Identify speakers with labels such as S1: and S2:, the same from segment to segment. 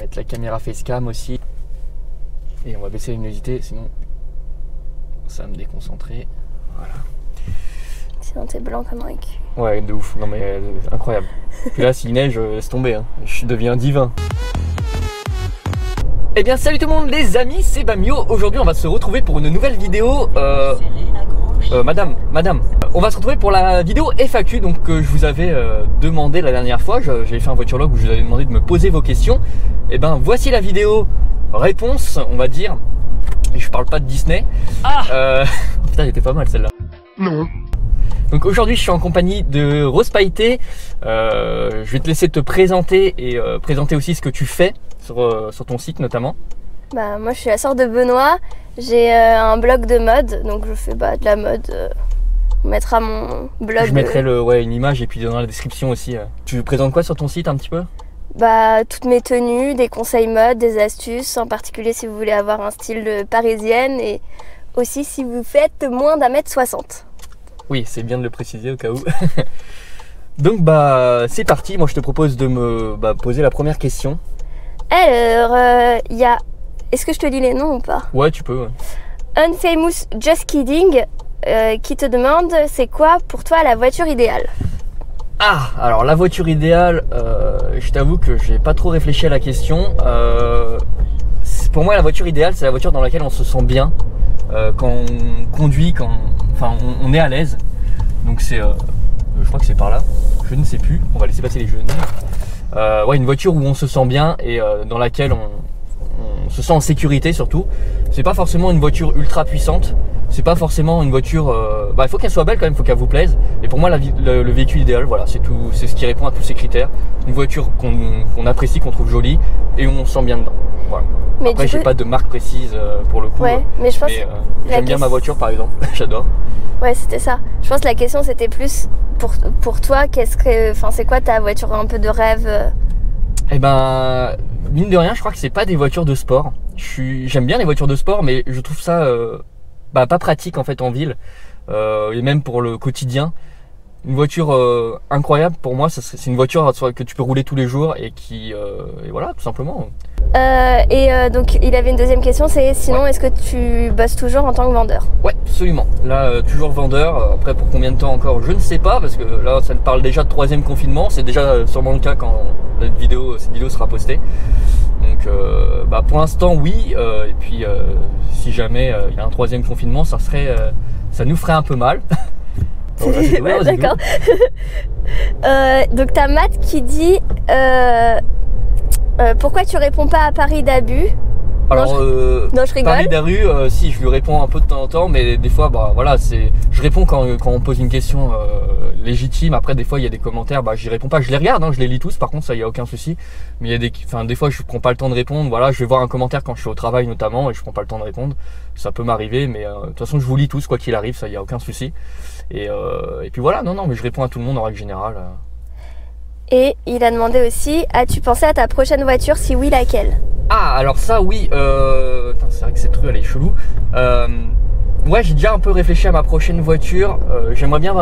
S1: mettre la caméra facecam aussi. Et on va baisser la luminosité, sinon ça va me déconcentrer. Voilà.
S2: Sinon t'es blanc comme un cul.
S1: Ouais, de ouf. Non mais incroyable. Puis là, s'il neige, laisse tomber. Hein. Je deviens divin. Eh bien, salut tout le monde les amis, c'est Bamio. Aujourd'hui, on va se retrouver pour une nouvelle vidéo. Madame, on va se retrouver pour la vidéo FAQ donc que je vous avais demandé la dernière fois. J'avais fait un voiture-log où je vous avais demandé de me poser vos questions. Et ben, voici la vidéo réponse, on va dire. Et je parle pas de Disney. Ah putain, elle était pas mal celle-là. Non. Donc aujourd'hui, je suis en compagnie de Rose Pailleté. Je vais te laisser te présenter et présenter aussi ce que tu fais sur ton site notamment.
S2: Bah, moi, je suis la sœur de Benoît. J'ai un blog de mode, donc je fais de la mode. On mettra mon blog.
S1: Je mettrai une image et puis dans la description aussi. Tu présentes quoi sur ton site un petit peu?
S2: Bah, toutes mes tenues, des conseils mode, des astuces, en particulier si vous voulez avoir un style de parisienne et aussi si vous faites moins d'1m60. Oui,
S1: c'est bien de le préciser au cas où. Donc bah c'est parti, moi je te propose de me poser la première question.
S2: Alors, il y a... Est-ce que je te lis les noms ou pas?
S1: Ouais, tu peux. Ouais.
S2: Unfamous Just Kidding qui te demande c'est quoi pour toi la voiture idéale?
S1: Ah, alors la voiture idéale, je t'avoue que j'ai pas trop réfléchi à la question. Pour moi, la voiture idéale, c'est la voiture dans laquelle on se sent bien quand on conduit, on est à l'aise. Donc c'est, je crois que c'est par là. Je ne sais plus. On va laisser passer les jeunes. Ouais, une voiture où on se sent bien et dans laquelle on se sent en sécurité surtout. C'est pas forcément une voiture ultra puissante. C'est pas forcément une voiture. Il faut qu'elle soit belle quand même, il faut qu'elle vous plaise. Et pour moi, le véhicule idéal, voilà, c'est tout, c'est ce qui répond à tous ces critères. Une voiture qu'on apprécie, qu'on trouve jolie et où on se sent bien dedans. Voilà. Mais après, j'ai pas de marque précise pour le coup.
S2: Ouais, mais je pense.
S1: J'aime bien ma voiture par exemple. J'adore.
S2: Ouais, c'était ça. Je pense que la question c'était plus pour toi. C'est quoi ta voiture un peu de rêve?
S1: Eh ben, mine de rien, je crois que c'est pas des voitures de sport. J'aime bien les voitures de sport, mais je trouve ça pas pratique en fait en ville et même pour le quotidien. Une voiture incroyable pour moi, c'est une voiture que tu peux rouler tous les jours et et voilà, tout simplement.
S2: Donc il avait une deuxième question, c'est sinon est-ce que tu bosses toujours en tant que vendeur?
S1: Ouais, absolument. Là, toujours vendeur. Après, pour combien de temps encore, je ne sais pas, parce que là, ça me parle déjà de 3e confinement. C'est déjà sûrement le cas quand cette vidéo sera postée. Donc, pour l'instant, oui. Et puis, si jamais il y a un 3e confinement, ça nous ferait un peu mal.
S2: Ouais, d'accord. Donc, t'as Matt qui dit pourquoi tu réponds pas à Paris d'Abu?
S1: Alors,
S2: non, je rigole.
S1: Paris Daru, si je lui réponds un peu de temps en temps, mais des fois, voilà, je réponds quand on pose une question légitime. Après, des fois, il y a des commentaires, j'y réponds pas. Je les regarde, hein, je les lis tous. Par contre, ça, il y a aucun souci. Mais il y a des fois, je prends pas le temps de répondre. Voilà, je vais voir un commentaire quand je suis au travail notamment et je prends pas le temps de répondre. Ça peut m'arriver, mais de toute façon, je vous lis tous quoi qu'il arrive. Ça, il y a aucun souci. Et puis voilà, non, mais je réponds à tout le monde en règle générale.
S2: Et il a demandé aussi, as-tu pensé à ta prochaine voiture? Si oui, laquelle?
S1: Ah, alors ça, oui. C'est vrai que cette rue, elle est chelou. Ouais, j'ai déjà un peu réfléchi à ma prochaine voiture. J'aimerais bien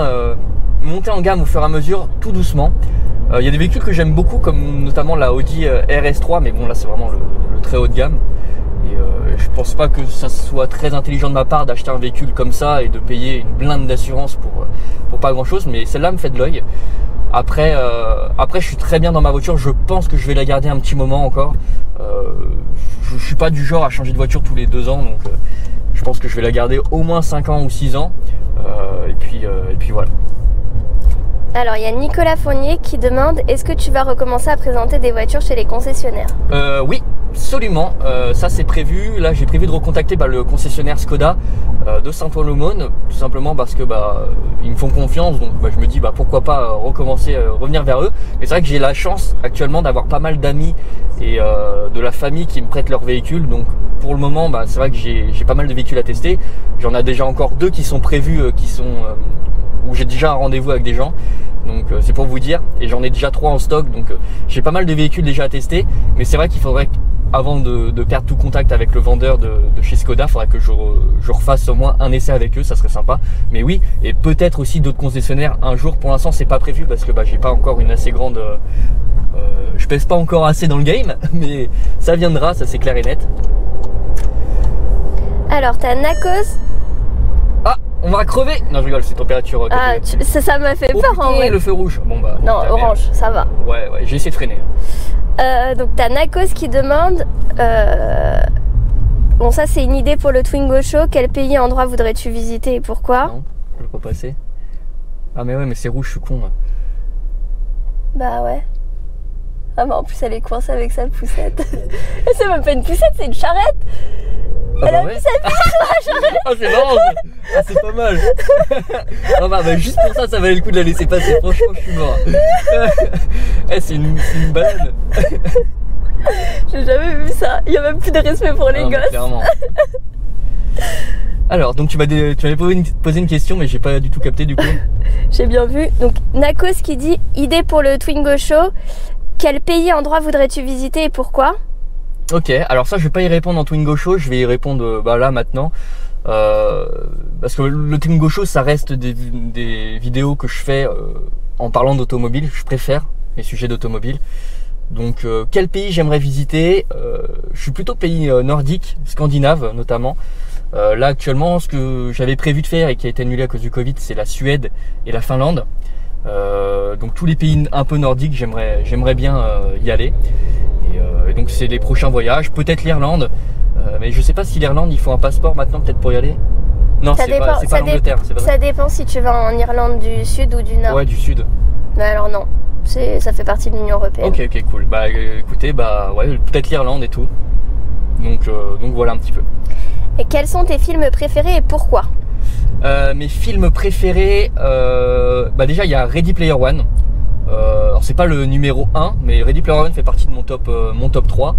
S1: monter en gamme au fur et à mesure, tout doucement. Il y a des véhicules que j'aime beaucoup, comme notamment la Audi RS3, mais bon, là, c'est vraiment le très haut de gamme. Et je pense pas que ça soit très intelligent de ma part d'acheter un véhicule comme ça et de payer une blinde d'assurance pour pas grand chose, mais celle-là me fait de l'œil. Après, je suis très bien dans ma voiture. Je pense que je vais la garder un petit moment encore. Je suis pas du genre à changer de voiture tous les 2 ans, donc je pense que je vais la garder au moins 5 ans ou 6 ans. Et puis voilà.
S2: Alors, il y a Nicolas Fournier qui demande est-ce que tu vas recommencer à présenter des voitures chez les concessionnaires? Oui, absolument. Ça, c'est prévu. Là, j'ai prévu de recontacter le concessionnaire Skoda de Saint-Paul-l'Aumône, tout simplement parce que ils me font confiance. Donc, je me dis pourquoi pas revenir vers eux. Mais c'est vrai que j'ai la chance actuellement d'avoir pas mal d'amis et de la famille qui me prêtent leurs véhicules. Donc, pour le moment, c'est vrai que j'ai pas mal de véhicules à tester. J'en ai déjà encore 2 qui sont prévus, où j'ai déjà un rendez-vous avec des gens, donc c'est pour vous dire, et j'en ai déjà 3 en stock, donc j'ai pas mal de véhicules déjà à tester, mais c'est vrai qu'il faudrait avant de perdre tout contact avec le vendeur de chez Skoda, il faudrait que je refasse au moins un essai avec eux, ça serait sympa. Mais oui, et peut-être aussi d'autres concessionnaires un jour. Pour l'instant, c'est pas prévu parce que j'ai pas encore une assez grande
S1: Je pèse pas encore assez dans le game, mais ça viendra, ça c'est clair et net.
S2: Alors t'as Nakos.
S1: Ah, on va crever. Non, je rigole, c'est température.
S2: Ah, ça m'a fait peur en vrai.
S1: Le feu rouge. Bon bah.
S2: Non, orange, ça va.
S1: Ouais, j'ai essayé de freiner.
S2: Donc t'as Nakos qui demande. Bon, ça c'est une idée pour le Twingo Show. Quel pays et endroit voudrais-tu visiter et pourquoi?
S1: Non, je veux pas passer. Ah mais ouais, mais c'est rouge, je suis con.
S2: Bah ouais. Ah bah en plus elle est coincée avec sa poussette. C'est même pas une poussette, c'est une charrette. Elle a mis sa poussette sur la charrette.
S1: Ah c'est marrant. Ah c'est pas mal. Non bah juste pour ça, ça valait le coup de la laisser passer. Franchement, je suis mort. C'est une banane.
S2: J'ai jamais vu ça. Il y a même plus de respect pour les gosses.
S1: Clairement. Alors, donc tu m'avais posé une question, mais j'ai pas du tout capté du coup.
S2: J'ai bien vu. Donc Nakos qui dit idée pour le Twingo Show. Quel pays, endroit voudrais-tu visiter et pourquoi?
S1: Ok, alors ça je vais pas y répondre en Twingo Show, je vais y répondre là maintenant. Parce que le Twingo Show ça reste des vidéos que je fais en parlant d'automobile, je préfère les sujets d'automobile. Donc quel pays j'aimerais visiter? Je suis plutôt pays nordique, scandinave notamment. Là actuellement ce que j'avais prévu de faire et qui a été annulé à cause du Covid, c'est la Suède et la Finlande. Donc tous les pays un peu nordiques, j'aimerais bien y aller. Et donc c'est les prochains voyages, peut-être l'Irlande, mais je sais pas si l'Irlande il faut un passeport maintenant peut-être pour y aller. Non, c'est pas l'Angleterre.
S2: Ça dépend si tu vas en Irlande du Sud ou du Nord.
S1: Ouais, du Sud.
S2: Mais alors non, ça fait partie de l'Union Européenne.
S1: Ok, cool. Bah écoutez, ouais, peut-être l'Irlande et tout. Donc voilà un petit peu.
S2: Et quels sont tes films préférés et pourquoi?
S1: Mes films préférés, déjà il y a Ready Player One. Alors c'est pas le numéro 1, mais Ready Player One fait partie de mon top 3.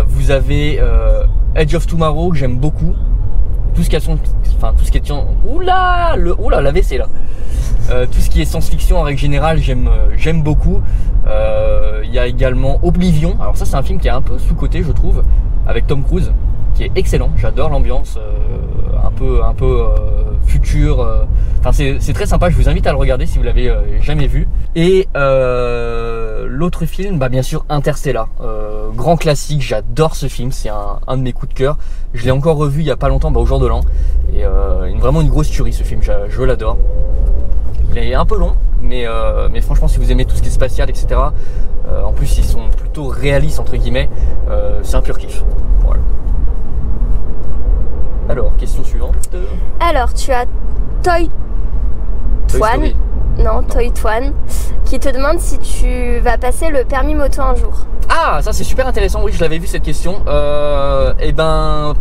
S1: Vous avez Edge of Tomorrow que j'aime beaucoup. Tout ce qui est oula l'AVC là. Tout ce qui est science-fiction en règle générale j'aime beaucoup. Il y a également Oblivion. Alors ça c'est un film qui est un peu sous-coté je trouve, avec Tom Cruise, qui est excellent. J'adore l'ambiance un peu future. Enfin c'est très sympa. Je vous invite à le regarder si vous l'avez jamais vu. Et l'autre film, bien sûr Interstellar. Grand classique. J'adore ce film. C'est un de mes coups de cœur. Je l'ai encore revu il y a pas longtemps, au jour de l'an. Et vraiment une grosse tuerie ce film. Je l'adore. Il est un peu long, mais franchement si vous aimez tout ce qui est spatial, etc. En plus ils sont plutôt réalistes entre guillemets. C'est un pur kiff. Voilà. Alors, question suivante.
S2: Alors, tu as Toy Twan, qui te demande si tu vas passer le permis moto un jour.
S1: Ah, ça c'est super intéressant, oui, je l'avais vu cette question.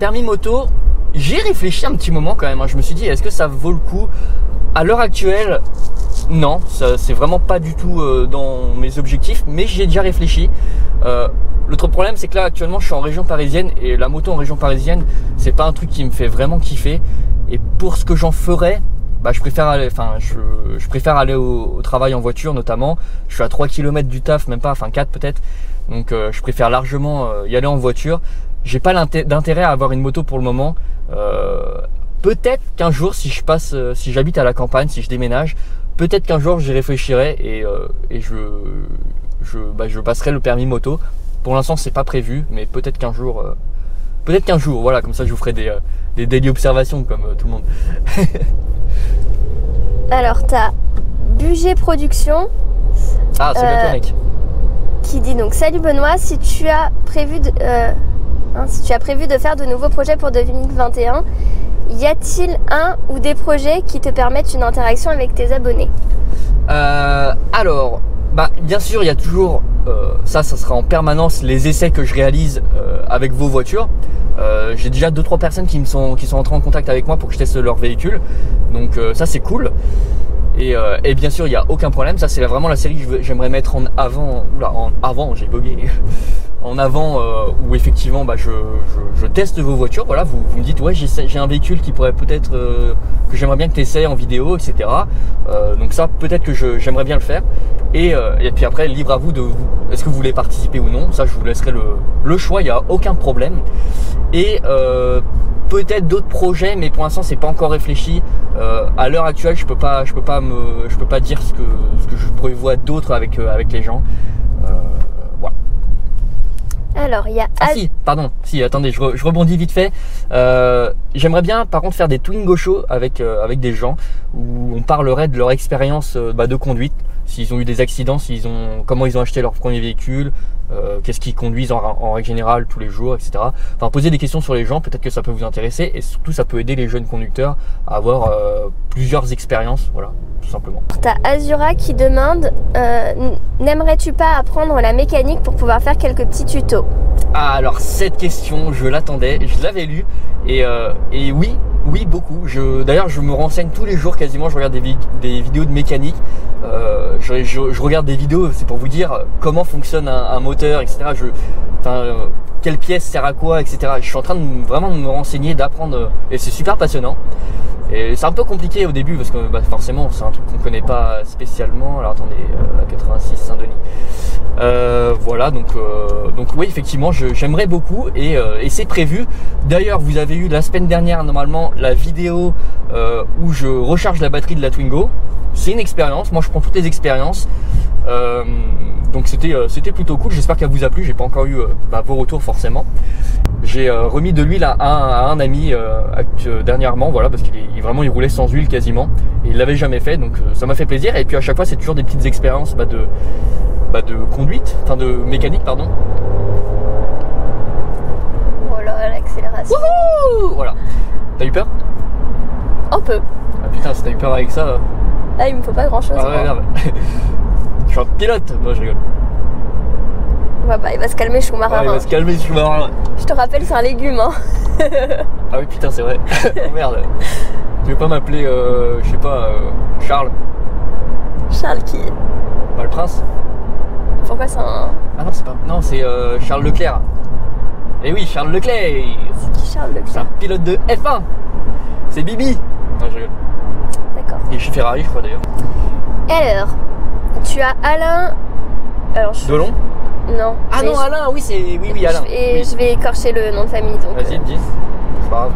S1: Permis moto, j'ai réfléchi un petit moment quand même. Je me suis dit, est-ce que ça vaut le coup? À l'heure actuelle, non, c'est vraiment pas du tout dans mes objectifs, mais j'y ai déjà réfléchi. L'autre problème c'est que là actuellement je suis en région parisienne et la moto en région parisienne c'est pas un truc qui me fait vraiment kiffer, et pour ce que j'en ferais je préfère aller au travail en voiture notamment. Je suis à 3 km du taf, même pas, 4 peut-être, donc je préfère largement y aller en voiture. J'ai pas d'intérêt à avoir une moto pour le moment. Peut-être qu'un jour si j'habite à la campagne, si je déménage, peut-être qu'un jour j'y réfléchirai et je passerai le permis moto. Pour l'instant c'est pas prévu, mais peut-être qu'un jour, voilà, comme ça je vous ferai des daily observations comme tout le monde.
S2: Alors t'as Budget Production.
S1: Ah c'est bien toi mec.
S2: Qui dit donc salut Benoît, si tu as prévu de faire de nouveaux projets pour 2021, y a-t-il un ou des projets qui te permettent une interaction avec tes abonnés?
S1: Alors, bien sûr, il y a toujours, ça sera en permanence, les essais que je réalise avec vos voitures. J'ai déjà 2-3 personnes qui sont entrées en contact avec moi pour que je teste leur véhicule. Donc ça c'est cool. Et bien sûr, il n'y a aucun problème. Ça c'est vraiment la série que j'aimerais mettre en avant. J'ai bugué. En avant où effectivement je teste vos voitures. Voilà, vous me dites ouais j'ai un véhicule qui pourrait peut-être que j'aimerais bien que tu essaies en vidéo, etc. Donc ça peut-être que j'aimerais bien le faire. Et puis après libre à vous est-ce que vous voulez participer ou non. Ça je vous laisserai le choix, il n'y a aucun problème. Et peut-être d'autres projets, mais pour l'instant c'est pas encore réfléchi. À l'heure actuelle je peux pas dire ce que je prévois d'autres avec les gens.
S2: Alors, il y a...
S1: Ah si, pardon, si, attendez, je rebondis vite fait. J'aimerais bien, par contre, faire des Twingo shows avec des gens où on parlerait de leur expérience de conduite, s'ils ont eu des accidents, comment ils ont acheté leur premier véhicule, qu'est-ce qu'ils conduisent en règle générale tous les jours, etc. Enfin, poser des questions sur les gens, peut-être que ça peut vous intéresser et surtout ça peut aider les jeunes conducteurs à avoir plusieurs expériences, voilà, tout simplement.
S2: T'as Azura qui demande n'aimerais-tu pas apprendre la mécanique pour pouvoir faire quelques petits tutos?
S1: Ah, alors cette question, je l'attendais, je l'avais lue et oui, beaucoup. D'ailleurs, je me renseigne tous les jours quasiment, je regarde des vidéos de mécanique, je regarde des vidéos, c'est pour vous dire comment fonctionne un moteur, etc. Quelle pièce sert à quoi, etc. Je suis en train de vraiment me renseigner, d'apprendre et c'est super passionnant. Et c'est un peu compliqué au début parce que forcément c'est un truc qu'on connaît pas spécialement. Alors attendez, à 86 Saint-Denis. Voilà, donc oui, effectivement j'aimerais beaucoup et c'est prévu. D'ailleurs vous avez eu la semaine dernière normalement la vidéo où je recharge la batterie de la Twingo. C'est une expérience, moi je prends toutes les expériences. Donc c'était plutôt cool, j'espère qu'elle vous a plu. J'ai pas encore eu vos retours forcément. J'ai remis de l'huile à un ami dernièrement, voilà, parce qu'il il roulait sans huile quasiment et il l'avait jamais fait, donc ça m'a fait plaisir. Et puis à chaque fois c'est toujours des petites expériences de conduite, enfin de mécanique pardon.
S2: Voilà l'accélération.
S1: Voilà. T'as eu peur?
S2: Un peu.
S1: Ah putain, si t'as eu peur avec ça.
S2: Ah, il me faut pas grand chose.
S1: Ah ouais, merde. Je suis un pilote, moi je rigole.
S2: Ouais, il va se calmer Schumacher.
S1: Ouais, il va se calmer Schumacher.
S2: Je te rappelle, c'est un légume. Hein.
S1: Ah oui, putain, c'est vrai. Oh merde. Tu veux pas m'appeler, je sais pas, Charles?
S2: Charles qui?
S1: Le prince.
S2: Pourquoi c'est un...
S1: Ah non, c'est pas... Non, c'est Charles Leclerc. Eh oui, Charles Leclerc.
S2: C'est qui Charles Leclerc?
S1: C'est un pilote de F1. C'est Bibi. Non, je rigole.
S2: D'accord.
S1: Et chez Ferrari, je crois d'ailleurs.
S2: Alors, tu as Alain... Alors,
S1: Delon?
S2: Non.
S1: Ah non, Alain, oui, c'est... Oui, Alain.
S2: Je vais écorcher le nom de famille, donc...
S1: Vas-y, dis. C'est pas grave.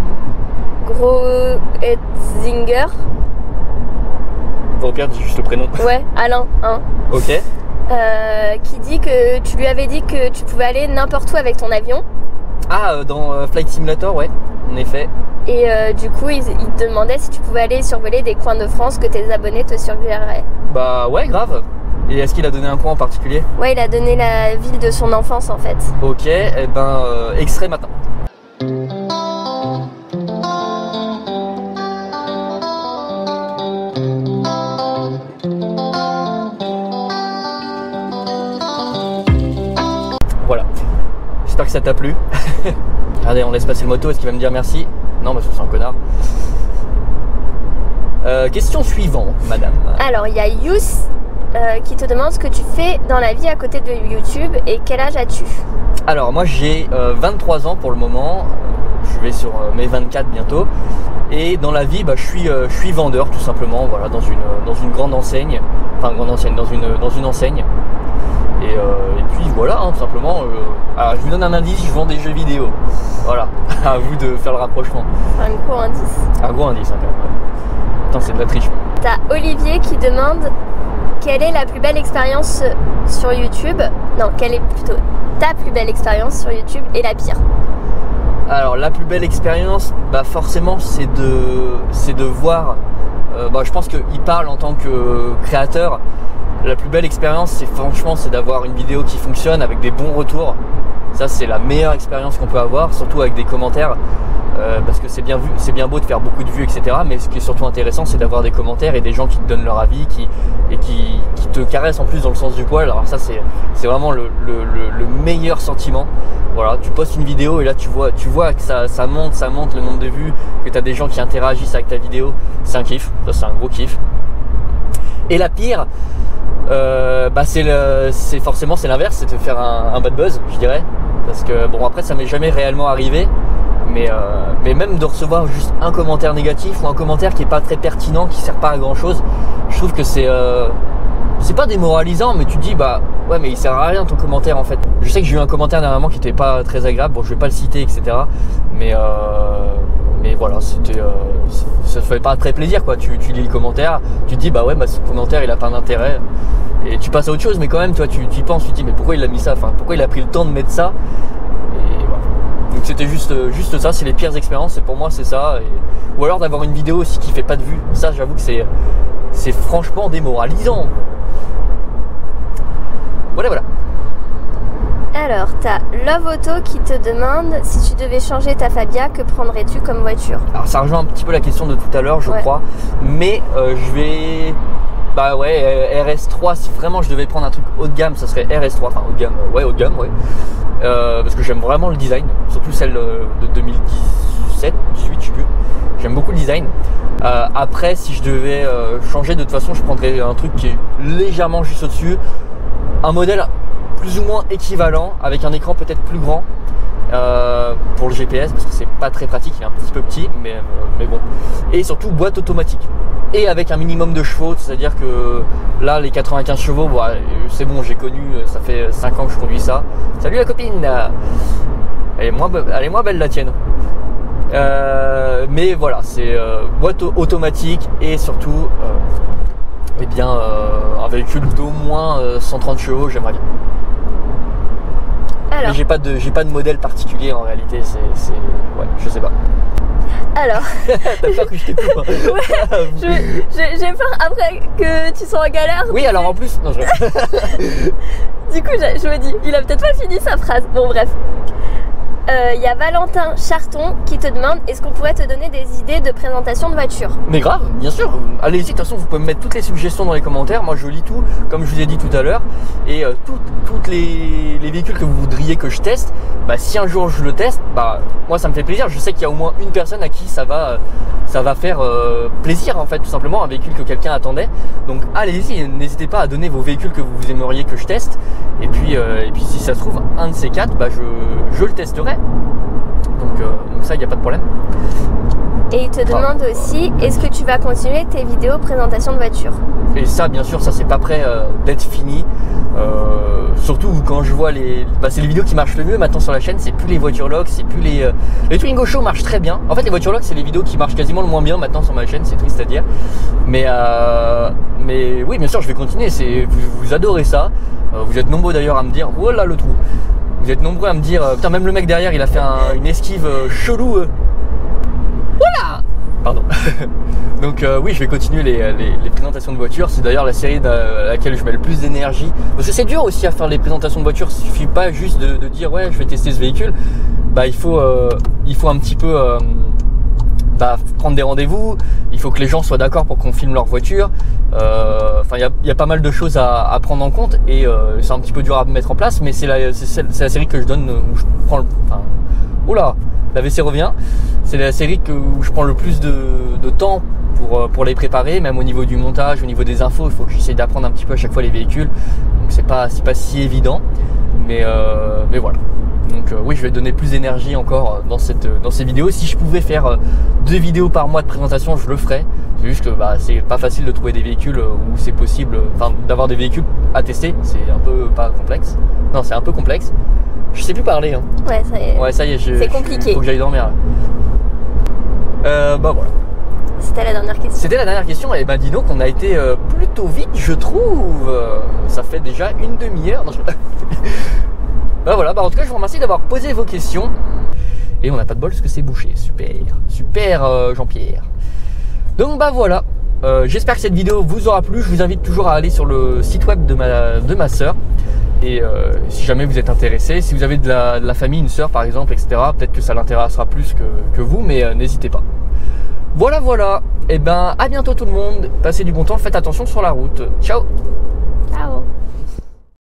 S2: Groetzinger.
S1: Bon, au pire, dis juste le prénom.
S2: Ouais, Alain, hein.
S1: Ok.
S2: Qui dit que tu lui avais dit que tu pouvais aller n'importe où avec ton avion.
S1: Ah, dans Flight Simulator, ouais, en effet.
S2: Et du coup, il te demandait si tu pouvais aller survoler des coins de France que tes abonnés te suggéreraient. Bah
S1: ouais, grave. Et est-ce qu'il a donné un coin en particulier?
S2: Ouais, il a donné la ville de son enfance en fait.
S1: Ok, et extrait maintenant. Voilà, j'espère que ça t'a plu. Regardez, on laisse passer le moto, est-ce qu'il va me dire merci? Non, parce que c'est un connard. Question suivante, madame.
S2: Alors, il y a Yous qui te demande ce que tu fais dans la vie à côté de YouTube et quel âge as-tu?
S1: Alors, moi j'ai 23 ans pour le moment, je vais sur mes 24 bientôt. Et dans la vie, je suis vendeur tout simplement, voilà, dans une grande enseigne, enfin grande enseigne, dans une enseigne. Et puis voilà, hein, tout simplement. Alors je vous donne un indice, je vends des jeux vidéo. Voilà, à vous de faire le rapprochement.
S2: Un gros indice.
S1: Un gros indice, hein, quand même. Attends, c'est de la triche.
S2: T'as Olivier qui demande quelle est la plus belle expérience sur YouTube. Non, quelle est plutôt ta plus belle expérience sur YouTube et la pire?
S1: Alors la plus belle expérience, forcément c'est de voir, je pense qu'il parle en tant que créateur. La plus belle expérience, c'est d'avoir une vidéo qui fonctionne avec des bons retours. Ça c'est la meilleure expérience qu'on peut avoir, surtout avec des commentaires, parce que c'est bien beau de faire beaucoup de vues, etc. Mais ce qui est surtout intéressant, c'est d'avoir des commentaires et des gens qui te donnent leur avis, qui te caressent en plus dans le sens du poil. Alors ça c'est vraiment le meilleur sentiment. Voilà, tu postes une vidéo et là tu vois que ça monte le nombre de vues, que tu as des gens qui interagissent avec ta vidéo. C'est un kiff, ça c'est un gros kiff. Et la pire, c'est forcément l'inverse, c'est de faire un bad buzz, je dirais. Parce que bon, après ça m'est jamais réellement arrivé, mais même de recevoir juste un commentaire négatif ou un commentaire qui est pas très pertinent, qui sert pas à grand chose, je trouve que c'est pas démoralisant, mais tu te dis ouais, mais il sert à rien ton commentaire en fait. Je sais que j'ai eu un commentaire dernièrement qui était pas très agréable, bon je vais pas le citer, etc. Mais voilà, ça fait pas très plaisir quoi. Tu lis le commentaire, tu te dis ouais, ce commentaire il a pas d'intérêt. Et tu passes à autre chose, mais quand même, tu y penses, tu te dis mais pourquoi il a mis ça, enfin pourquoi il a pris le temps de mettre ça, c'était juste ça, c'est les pires expériences, et pour moi c'est ça. Ou alors d'avoir une vidéo aussi qui fait pas de vues, ça j'avoue que c'est franchement démoralisant. Voilà.
S2: Alors, t'as Love Auto qui te demande si tu devais changer ta Fabia, que prendrais-tu comme voiture?
S1: Alors ça rejoint un petit peu la question de tout à l'heure, je crois, mais je vais... Bah ouais, RS3, si vraiment je devais prendre un truc haut de gamme, ça serait RS3, enfin haut de gamme, ouais. Parce que j'aime vraiment le design, surtout celle de 2017, 18, je sais plus. J'aime beaucoup le design. Après, si je devais changer, de toute façon, je prendrais un truc qui est légèrement juste au-dessus, un modèle plus ou moins équivalent, avec un écran peut-être plus grand pour le GPS, parce que c'est pas très pratique, il est un petit peu petit, mais bon. Et surtout boîte automatique. Et avec un minimum de chevaux, c'est-à-dire que là, les 95 chevaux, bah, c'est bon, j'ai connu, ça fait 5 ans que je conduis ça. Salut la copine, elle est moins belle la tienne. Mais voilà, c'est boîte automatique et surtout un véhicule d'au moins 130 chevaux, j'aimerais bien. Alors. Mais j'ai pas de modèle particulier en réalité, ouais, je sais pas.
S2: Alors.
S1: T'as peur que je t'écoute, hein?
S2: Ouais, j'ai peur après que tu sois en galère.
S1: Oui, alors en plus, non,
S2: Du coup, je me dis, il a peut-être pas fini sa phrase. Bon, bref. Il y a Valentin Charton qui te demande est-ce qu'on pourrait te donner des idées de présentation de voiture? Mais
S1: grave, bien sûr, allez-y, de toute façon vous pouvez me mettre toutes les suggestions dans les commentaires, moi je lis tout, comme je vous ai dit tout à l'heure, et toutes les véhicules que vous voudriez que je teste, bah, si un jour je le teste, bah, moi ça me fait plaisir, je sais qu'il y a au moins une personne à qui ça va faire plaisir en fait, tout simplement, un véhicule que quelqu'un attendait, donc allez-y, n'hésitez pas à donner vos véhicules que vous aimeriez que je teste, et puis si ça se trouve, un de ces quatre, bah, je le testerai. Donc ça, il n'y a pas de problème.
S2: Et il te demande aussi, est-ce que tu vas continuer tes vidéos présentation de voiture?
S1: Et ça, bien sûr, ça c'est pas prêt d'être fini. Surtout quand je vois c'est les vidéos qui marchent le mieux maintenant sur la chaîne, c'est plus les voitures log, c'est plus les Twingo Show marchent très bien. En fait, les voitures log, c'est les vidéos qui marchent quasiment le moins bien maintenant sur ma chaîne, c'est triste à dire. Mais oui, bien sûr, je vais continuer. Vous adorez ça. Vous êtes nombreux d'ailleurs à me dire, oh là le trou. Vous êtes nombreux à me dire, putain, même le mec derrière il a fait une esquive chelou. Voilà. Pardon. Donc oui, je vais continuer les présentations de voitures. C'est d'ailleurs la série à laquelle je mets le plus d'énergie. Parce que c'est dur aussi à faire les présentations de voitures. Il suffit pas juste de dire ouais, je vais tester ce véhicule. Bah il faut un petit peu prendre des rendez-vous. Il faut que les gens soient d'accord pour qu'on filme leur voiture. Enfin, il y a pas mal de choses à prendre en compte et c'est un petit peu dur à mettre en place. Mais c'est la série que je donne où je prends oula, la WC revient. C'est la série où je prends le plus de temps pour les préparer, même au niveau du montage, au niveau des infos. Il faut que j'essaye d'apprendre un petit peu à chaque fois les véhicules. Donc c'est pas si évident, mais voilà. Donc oui, je vais donner plus d'énergie encore dans ces vidéos. Si je pouvais faire 2 vidéos par mois de présentation, je le ferais. C'est juste que c'est pas facile de trouver des véhicules où c'est possible, d'avoir des véhicules à tester. C'est un peu pas complexe. Non, c'est un peu complexe. Je sais plus parler. Hein.
S2: Ouais, ça y est.
S1: Ouais, ça y est.
S2: C'est compliqué.
S1: Faut que j'aille dormir. Là. Voilà.
S2: C'était la dernière question.
S1: C'était la dernière question. Et dis donc, on a été plutôt vite, je trouve. Ça fait déjà une demi-heure. Non, voilà, en tout cas je vous remercie d'avoir posé vos questions. Et on n'a pas de bol parce que c'est bouché. Super Jean-Pierre. Donc voilà, j'espère que cette vidéo vous aura plu. Je vous invite toujours à aller sur le site web de ma soeur. Et si jamais vous êtes intéressé, si vous avez de la famille, une soeur par exemple, etc., peut-être que ça l'intéressera plus que vous, mais n'hésitez pas. Voilà, et à bientôt tout le monde. Passez du bon temps, faites attention sur la route. Ciao.
S2: Ciao.